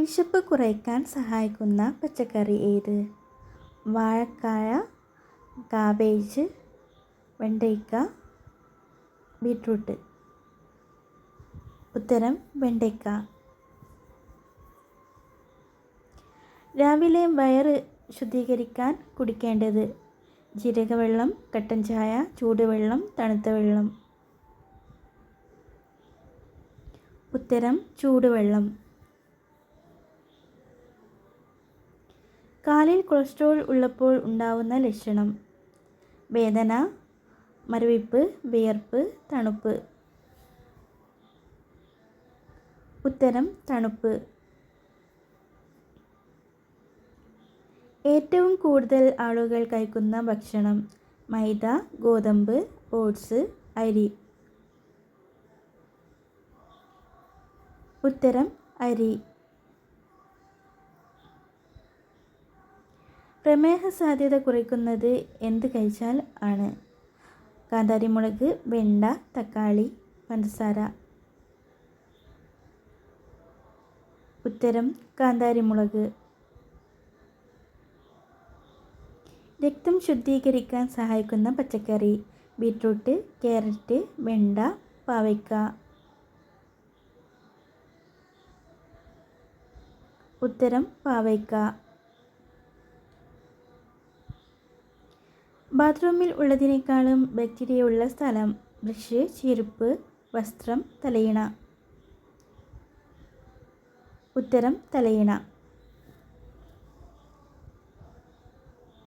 വിശപ്പ് കുറയ്ക്കാൻ സഹായിക്കുന്ന പച്ചക്കറി ഏത്? വാഴക്കായ, കാബേജ്, വെണ്ടയ്ക്ക, ബീട്രൂട്ട്. ഉത്തരം വെണ്ടയ്ക്ക. രാവിലെ വയറ് ശുദ്ധീകരിക്കാൻ കുടിക്കേണ്ടത്: ജീരകവെള്ളം, കട്ടൻ ചായ, ചൂടുവെള്ളം, തണുത്ത വെള്ളം. ഉത്തരം ചൂടുവെള്ളം. കാലിൽ കൊളസ്ട്രോൾ ഉള്ളപ്പോൾ ഉണ്ടാവുന്ന ലക്ഷണം: വേദന, മരവിപ്പ്, വിയർപ്പ്, തണുപ്പ്. ഉത്തരം തണുപ്പ്. ഏറ്റവും കൂടുതൽ ആളുകൾ കഴിക്കുന്ന ഭക്ഷണം: മൈദ, ഗോതമ്പ്, ഓട്സ്, അരി. ഉത്തരം അരി. പ്രമേഹ സാധ്യത കുറയ്ക്കുന്നത് എന്ത് കഴിച്ചാൽ ആണ്? കാന്താരിമുളക്, വെണ്ട, തക്കാളി, പഞ്ചസാര. ഉത്തരം കാന്താരിമുളക്. രക്തം ശുദ്ധീകരിക്കാൻ സഹായിക്കുന്ന പച്ചക്കറി: ബീട്രൂട്ട്, ക്യാരറ്റ്, വെണ്ട, പാവയ്ക്ക. ഉത്തരം പാവയ്ക്ക. ബാത്റൂമിൽ ഉള്ളതിനേക്കാളും ബാക്ടീരിയ ഉള്ള സ്ഥലം: ബ്രഷ്, ചെരുപ്പ്, വസ്ത്രം, തലയിണ. ഉത്തരം തലയിണ.